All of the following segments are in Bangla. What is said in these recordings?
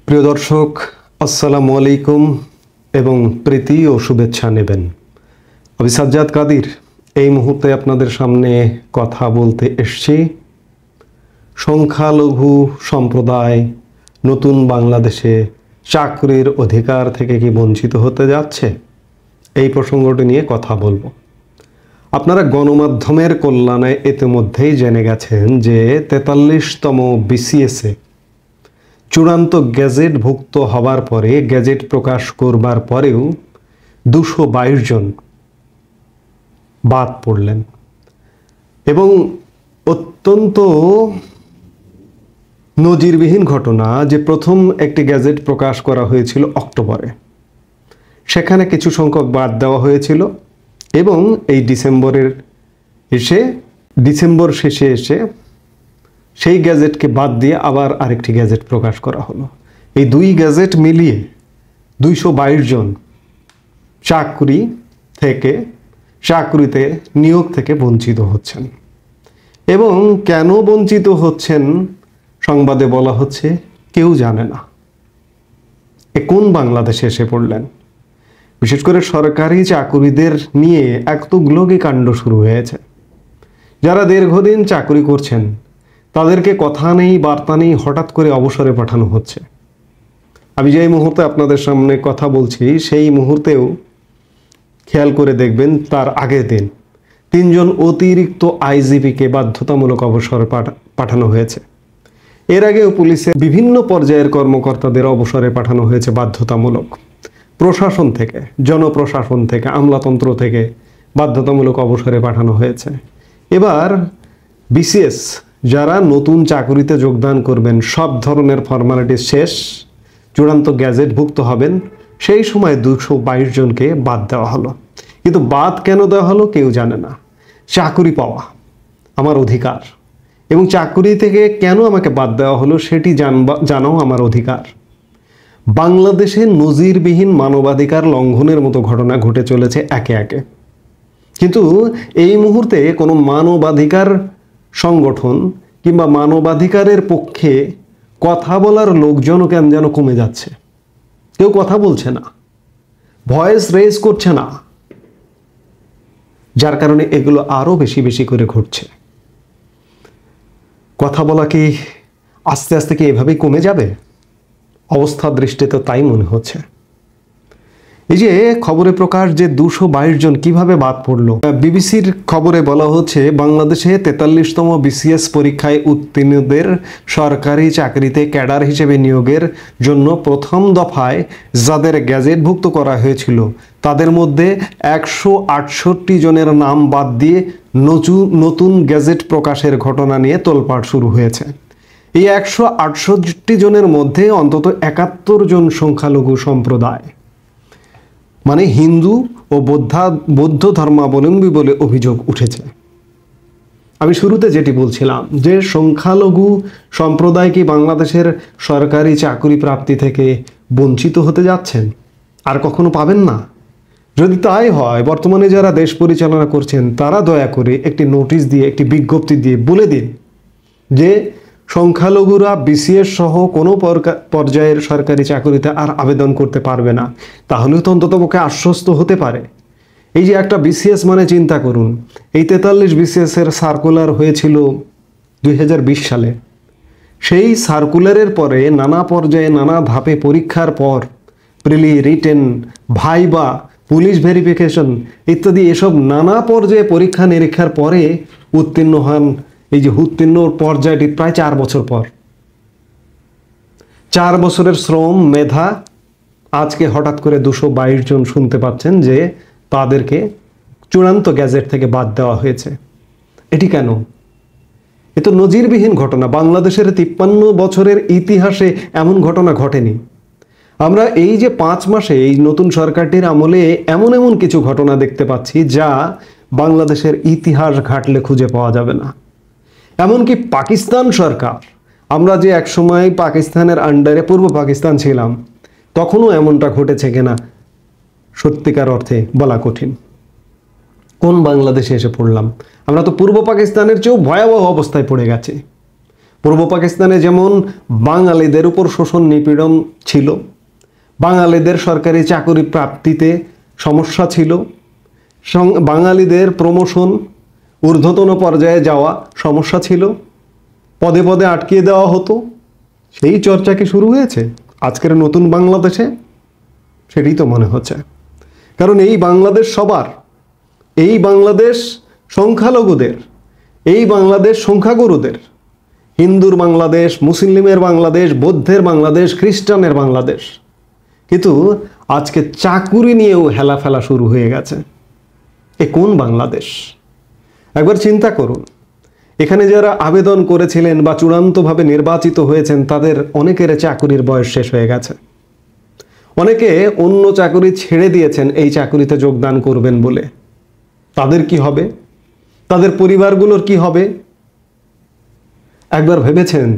প্রিয় দর্শক, আসসালামু আলাইকুম এবং প্রীতি ও শুভেচ্ছা নেবেন। আমি সাজ্জাদ কাদির এই মুহূর্তে আপনাদের সামনে কথা বলতে এসেছি সংখ্যালঘু সম্প্রদায় নতুন বাংলাদেশে চাকরির অধিকার থেকে কি বঞ্চিত হতে যাচ্ছে, এই প্রসঙ্গটি নিয়ে কথা বলবো। আপনারা গণমাধ্যমের কল্যাণে ইতিমধ্যেই জেনে গেছেন যে 43তম বিসিএসে চূড়ান্ত গ্যাজেটভুক্ত হবার পরে, গ্যাজেট প্রকাশ করবার পরেও 222 জন বাদ পড়লেন এবং অত্যন্ত নজিরবিহীন ঘটনা যে প্রথম একটি গ্যাজেট প্রকাশ করা হয়েছিল অক্টোবরে, সেখানে কিছু সংখ্যক বাদ দেওয়া হয়েছিল এবং এই ডিসেম্বর শেষে এসে সেই গ্যাজেটকে বাদ দিয়ে আবার আরেকটি গ্যাজেট প্রকাশ করা হলো। এই দুই গ্যাজেট মিলিয়ে 222 জন চাকরিতে নিয়োগ থেকে বঞ্চিত হচ্ছেন। এবং কেন বঞ্চিত হচ্ছেন সংবাদে বলা হচ্ছে কেউ জানে না। কোন বাংলাদেশে এসে পড়লেন? বিশেষ করে সরকারি চাকরিদের নিয়ে এক তুগলকি কাণ্ড শুরু হয়েছে। যারা দীর্ঘদিন চাকরি করছেন তাদেরকে কথা নেই, বার্তা নেই, হঠাৎ করে অবসরে পাঠানো হচ্ছে। আমি যেই মুহূর্তে আপনাদের সামনে কথা বলছি সেই মুহূর্তেও খেয়াল করে দেখবেন তার আগের দিন 3 জন অতিরিক্ত আইজিপিকে বাধ্যতামূলক অবসরে পাঠানো হয়েছে। এর আগেও পুলিশের বিভিন্ন পর্যায়ের কর্মকর্তাদের অবসরে পাঠানো হয়েছে বাধ্যতামূলক। প্রশাসন থেকে, জনপ্রশাসন থেকে, আমলাতন্ত্র থেকে বাধ্যতামূলক অবসরে পাঠানো হয়েছে। এবার বিসিএস যারা নতুন চাকরিতে যোগদান করবেন, সব ধরনের ফর্মালিটি শেষ, চূড়ান্ত গ্যাজেটভুক্ত হবেন, সেই সময় 222 জনকে বাদ দেওয়া হলো। কিন্তু বাদ কেন দেওয়া হলো কেউ জানে না। চাকরি পাওয়া আমার অধিকার এবং চাকরি থেকে কেন আমাকে বাদ দেওয়া হলো সেটি জানাও আমার অধিকার। বাংলাদেশে নজিরবিহীন মানবাধিকার লঙ্ঘনের মতো ঘটনা ঘটে চলেছে একে একে। কিন্তু এই মুহূর্তে কোনো মানবাধিকার সংগঠন কিংবা মানবাধিকারের পক্ষে কথা বলার লোকজনও কেন যেন কমে যাচ্ছে। কেউ কথা বলছে না, ভয়েস রেজ করছে না, যার কারণে এগুলো আরো বেশি বেশি করে ঘটছে। কথা বলা কি আস্তে আস্তে কি এভাবেই কমে যাবে? অবস্থার দৃষ্টিতে তাই মনে হচ্ছে। এই যে খবরে প্রকাশ যে 222 জন কিভাবে বাদ পড়লো, বিবিসির খবরে বলা হচ্ছে বাংলাদেশে 43তম বিসিএস পরীক্ষায় উত্তীর্ণদের সরকারি চাকরিতে ক্যাডার হিসেবে নিয়োগের জন্য প্রথম দফায় যাদের গ্যাজেটভুক্ত করা হয়েছিল তাদের মধ্যে 168 জনের নাম বাদ দিয়ে নতুন গ্যাজেট প্রকাশের ঘটনা নিয়ে তোলপাড় শুরু হয়েছে। এই 168 জনের মধ্যে অন্তত 71 জন সংখ্যালঘু সম্প্রদায়, মানে হিন্দু ও বৌদ্ধ ধর্মাবলম্বী বলে অভিযোগ উঠেছে। আমি শুরুতে যেটি বলছিলাম যে সংখ্যালঘু সম্প্রদায় কি বাংলাদেশের সরকারি চাকরি প্রাপ্তি থেকে বঞ্চিত হতে যাচ্ছেন? আর কখনো পাবেন না? যদি তাই হয়, বর্তমানে যারা দেশ পরিচালনা করছেন তারা দয়া করে একটি নোটিশ দিয়ে, একটি বিজ্ঞপ্তি দিয়ে বলে দিন যে সংখ্যালঘুরা বিসিএস সহ কোনো পর্যায়ের সরকারি চাকরিতে আর আবেদন করতে পারবে না। তাহলেও তো অন্ততপক্ষে আশ্বস্ত হতে পারে। এই যে একটা বিসিএস মানে চিন্তা করুন, এই 43 বিসিএস এর সার্কুলার হয়েছিল 2020 সালে। সেই সার্কুলারের পরে নানা পর্যায়ে নানা ধাপে পরীক্ষার পর প্রিলি, রিটেন, ভাইবা, পুলিশ ভেরিফিকেশন ইত্যাদি এসব নানা পর্যায়ে পরীক্ষা নিরীক্ষার পরে উত্তীর্ণ হন। এই যে উত্তীর্ণ পর্যায়টি প্রায় 4 বছর পর। 4 বছরের শ্রম, মেধা, আজকে হঠাৎ করে 222 জন শুনতে পাচ্ছেন যে তাদেরকে চূড়ান্ত গ্যাজেট থেকে বাদ দেওয়া হয়েছে। এটি কেন? এ তো নজিরবিহীন ঘটনা। বাংলাদেশের 53 বছরের ইতিহাসে এমন ঘটনা ঘটেনি। আমরা এই যে 5 মাসে এই নতুন সরকারটির আমলে এমন কিছু ঘটনা দেখতে পাচ্ছি যা বাংলাদেশের ইতিহাস ঘাটলে খুঁজে পাওয়া যাবে না। এমনকি পাকিস্তান সরকার, আমরা যে একসময় পাকিস্তানের আন্ডারে পূর্ব পাকিস্তান ছিলাম, তখনও এমনটা ঘটেছে কিনা সত্যিকার অর্থে বলা কঠিন। কোন বাংলাদেশে এসে পড়লাম? আমরা তো পূর্ব পাকিস্তানের চেয়েও ভয়াবহ অবস্থায় পড়ে গেছি। পূর্ব পাকিস্তানে যেমন বাঙালিদের উপর শোষণ নিপীড়ন ছিল, বাঙালিদের সরকারি চাকরি প্রাপ্তিতে সমস্যা ছিল, বাঙালিদের প্রমোশন ঊর্ধ্বতন পর্যায়ে যাওয়া সমস্যা ছিল, পদে পদে আটকিয়ে দেওয়া হতো, সেই চর্চা কি শুরু হয়েছে আজকের নতুন বাংলাদেশে? সেটাই তো মনে হচ্ছে। কারণ এই বাংলাদেশ সবার, এই বাংলাদেশ সংখ্যালঘুদের, এই বাংলাদেশ সংখ্যাগুরুদের, হিন্দুর বাংলাদেশ, মুসলিমের বাংলাদেশ, বৌদ্ধের বাংলাদেশ, খ্রিস্টানের বাংলাদেশ। কিন্তু আজকে চাকুরি নিয়েও হেলাফেলা শুরু হয়ে গেছে। এ কোন বাংলাদেশ? একবার চিন্তা করুন, এখানে যারা আবেদন করেছিলেন বা চূড়ান্তভাবে নির্বাচিত হয়েছেন তাদের অনেকের চাকুরির বয়স শেষ হয়ে গেছে। অনেকে অন্য চাকুরি ছেড়ে দিয়েছেন এই চাকুরিতে যোগদান করবেন বলে। তাদের কি হবে? তাদের পরিবারগুলোর কি হবে? একবার ভেবেছেন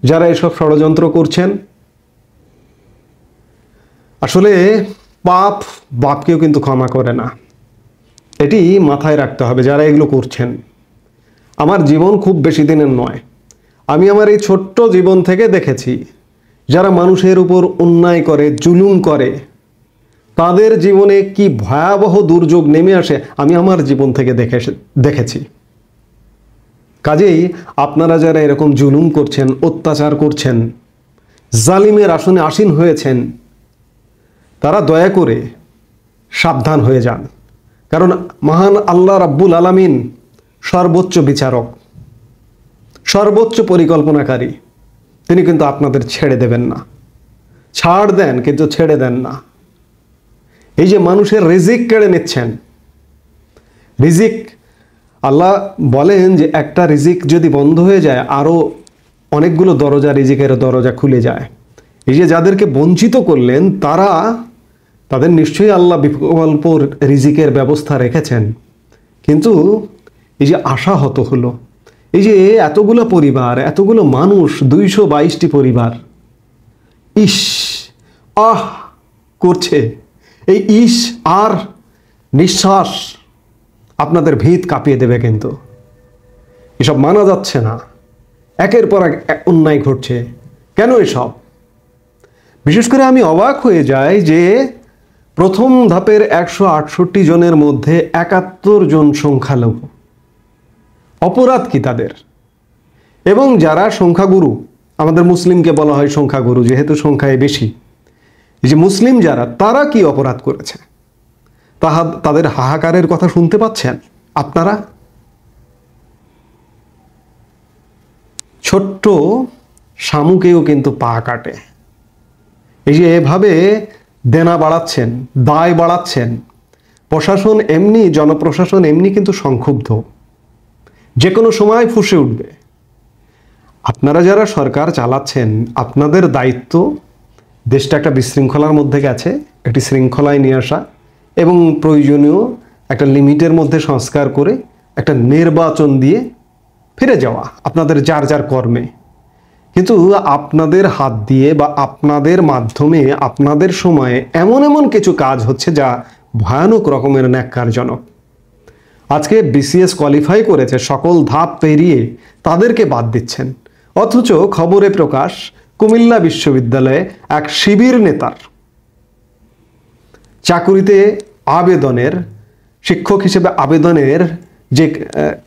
যারা এসব ষড়যন্ত্র করছেন? আসলে পাপ বাপকেও কিন্তু ক্ষমা করে না, এটি মাথায় রাখতে হবে যারা এগুলো করছেন। আমার জীবন খুব বেশি দিনের নয়, আমি আমার এই ছোট্ট জীবন থেকে দেখেছি যারা মানুষের উপর অন্যায় করে, জুলুম করে, তাদের জীবনে কি ভয়াবহ দুর্যোগ নেমে আসে আমি আমার জীবন থেকে দেখেছি। কাজেই আপনারা যারা এরকম জুলুম করছেন, অত্যাচার করছেন, জালিমের আসনে আসীন হয়েছেন, তারা দয়া করে সাবধান হয়ে যান। কারণ মহান আল্লাহ রাব্বুল আলামিন সর্বোচ্চ বিচারক, সর্বোচ্চ পরিকল্পনাকারী। তিনি কিন্তু আপনাদের ছেড়ে দেবেন না। ছাড় দেন কিন্তু ছেড়ে দেন না। এই যে মানুষের রিজিক কেড়ে নিচ্ছেন, রিজিক আল্লাহ বলেন যে একটা রিজিক যদি বন্ধ হয়ে যায় আরও অনেকগুলো দরজা, রিজিকের দরজা খুলে যায়। এই যে যাদেরকে বঞ্চিত করলেন তাদের নিশ্চয়ই আল্লাহ বিকল্প রিজিকের ব্যবস্থা রেখেছেন। কিন্তু এই যে আশাহত হলো, এই যে এতগুলো পরিবার, এতগুলো মানুষ, 222টি পরিবার ইস আহ করছে, এই ইস আর নিঃশ্বাস আপনাদের ভিত কাঁপিয়ে দেবে। কিন্তু এসব মানা যাচ্ছে না। একের পর এক অন্যায় ঘটছে। কেন এসব? বিশেষ করে আমি অবাক হয়ে যাই যে প্রথম ধাপের 168 জনের মধ্যে 71 জন সংখ্যালঘু। অপরাধ কি তাদের? এবং যারা সংখ্যাগুরু, আমাদের মুসলিমকে বলা হয় সংখ্যাগুরু যেহেতু সংখ্যায় বেশি, এই যে মুসলিম যারা, তারা কি অপরাধ করেছে তাদের হাহাকারের কথা শুনতে পাচ্ছেন আপনারা? ছোট্ট শামুকেও কিন্তু পা কাটে। এই যে এভাবে দেনা বাড়াচ্ছেন, দায় বাড়াচ্ছেন, প্রশাসন এমনি, জনপ্রশাসন এমনি কিন্তু সংক্ষুব্ধ, যে কোনো সময় ফুঁসে উঠবে। আপনারা যারা সরকার চালাচ্ছেন, আপনাদের দায়িত্ব দেশটা একটা বিশৃঙ্খলার মধ্যে গেছে, একটি শৃঙ্খলায় নিয়ে আসা এবং প্রয়োজনীয় একটা লিমিটের মধ্যে সংস্কার করে একটা নির্বাচন দিয়ে ফিরে যাওয়া আপনাদের যার যার কর্মে। কিন্তু আপনাদের হাত দিয়ে বা আপনাদের মাধ্যমে, আপনাদের সময়ে এমন এমন কিছু কাজ হচ্ছে যা ভয়ানক রকমের ন্যাক্কারজনক। আজকে বিসিএস কোয়ালিফাই করেছে, সকল ধাপ পেরিয়ে তাদেরকে বাদ দিচ্ছেন। অথচ খবরে প্রকাশ কুমিল্লা বিশ্ববিদ্যালয়ে এক শিবির নেতার চাকুরিতে আবেদনের, শিক্ষক হিসেবে আবেদনের যে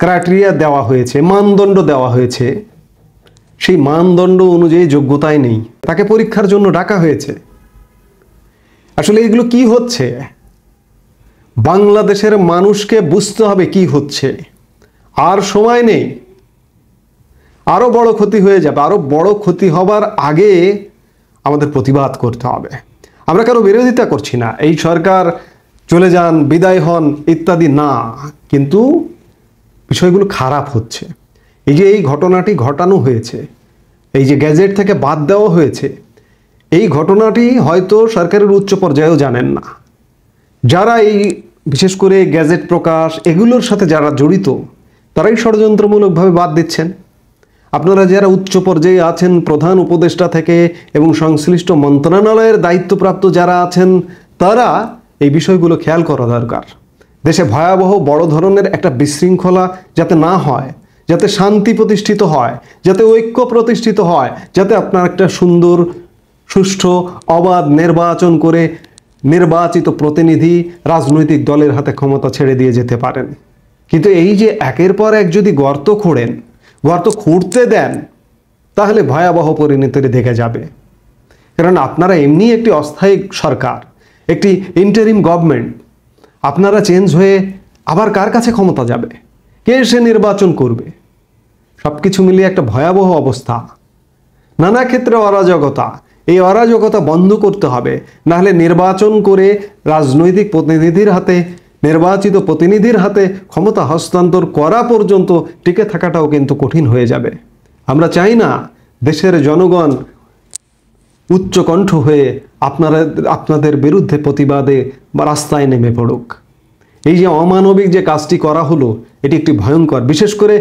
ক্রাইটেরিয়া দেওয়া হয়েছে, মানদণ্ড দেওয়া হয়েছে, সেই মানদণ্ড অনুযায়ী যোগ্যতাই নেই, তাকে পরীক্ষার জন্য ডাকা হয়েছে। আসলে এগুলো কি হচ্ছে? বাংলাদেশের মানুষকে বুঝতে হবে কি হচ্ছে। আর সময় নেই, আরো বড় ক্ষতি হয়ে যাবে। আরো বড় ক্ষতি হবার আগে আমাদের প্রতিবাদ করতে হবে। আমরা কারো বিরোধিতা করছি না, এই সরকার চলে যান, বিদায় হন ইত্যাদি না, কিন্তু বিষয়গুলো খারাপ হচ্ছে। এই যে এই ঘটনাটি ঘটানো হয়েছে, এই যে গ্যাজেট থেকে বাদ দেওয়া হয়েছে, এই ঘটনাটি হয়তো সরকারের উচ্চ পর্যায়েও জানেন না। যারা এই বিশেষ করে গ্যাজেট প্রকাশ এগুলোর সাথে যারা জড়িত, তারাই ষড়যন্ত্রমূলকভাবে বাদ দিচ্ছেন। আপনারা যারা উচ্চ পর্যায়ে আছেন, প্রধান উপদেষ্টা থেকে এবং সংশ্লিষ্ট মন্ত্রণালয়ের দায়িত্বপ্রাপ্ত যারা আছেন, তারা এই বিষয়গুলো খেয়াল করা দরকার। দেশে ভয়াবহ বড় ধরনের একটা বিশৃঙ্খলা যাতে না হয়, যাতে শান্তি প্রতিষ্ঠিত হয়, যাতে ঐক্য প্রতিষ্ঠিত হয়, যাতে আপনার একটা সুন্দর সুষ্ঠু অবাধ নির্বাচন করে নির্বাচিত প্রতিনিধি রাজনৈতিক দলের হাতে ক্ষমতা ছেড়ে দিয়ে যেতে পারেন। কিন্তু এই যে একের পর এক যদি গর্ত খোঁড়েন, গর্ত খুঁড়তে দেন, তাহলে ভয়াবহ পরিণতির দিকে যাবে। কারণ আপনারা এমনি একটি অস্থায়ী সরকার, একটি ইন্টারিম গভর্নমেন্ট, আপনারা চেঞ্জ হয়ে আবার কার কাছে ক্ষমতা যাবে? কে এসে নির্বাচন করবে? সব কিছু মিলিয়ে একটা ভয়াবহ অবস্থা, নানা ক্ষেত্রে অরাজকতা। এই অরাজকতা বন্ধ করতে হবে, নাহলে নির্বাচন করে রাজনৈতিক প্রতিনিধির হাতে, নির্বাচিত প্রতিনিধির হাতে ক্ষমতা হস্তান্তর করা পর্যন্ত টিকে থাকাটাও কিন্তু কঠিন হয়ে যাবে। আমরা চাই না দেশের জনগণ উচ্চকণ্ঠ হয়ে আপনাদের বিরুদ্ধে প্রতিবাদে বা রাস্তায় নেমে পড়ুক। এই যে অমানবিক যে কাজটি করা হলো, এটি একটি ভয়ঙ্কর। বিশেষ করে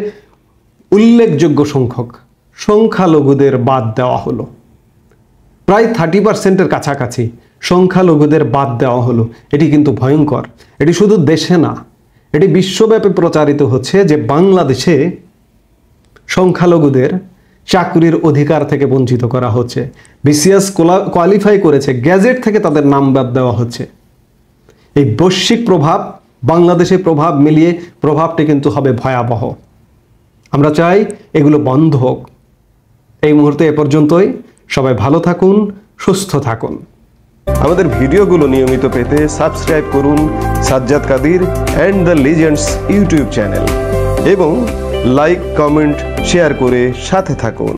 উল্লেখযোগ্য সংখ্যক সংখ্যালঘুদের বাদ দেওয়া হলো, প্রায় 30% কাছাকাছি সংখ্যালঘুদের বাদ দেওয়া হলো। এটি কিন্তু ভয়ঙ্কর। এটি শুধু দেশে না, এটি বিশ্বব্যাপী প্রচারিত হচ্ছে যে বাংলাদেশে সংখ্যালঘুদের চাকরির অধিকার থেকে বঞ্চিত করা হচ্ছে। বিসিএস কোয়ালিফাই করেছে, গ্যাজেট থেকে তাদের নাম বাদ দেওয়া হচ্ছে। এই বৈশ্বিক প্রভাব বাংলাদেশে প্রভাব মিলিয়ে প্রভাবটি কিন্তু হবে ভয়াবহ। আমরা চাই এগুলো বন্ধ হোক। এই মুহূর্তে এ পর্যন্তই। সবাই ভালো থাকুন, সুস্থ থাকুন। আমাদের ভিডিওগুলো নিয়মিত পেতে সাবস্ক্রাইব করুন Sajjad Kadir and the legends YouTube channel এবং লাইক, কমেন্ট, শেয়ার করে সাথে থাকুন।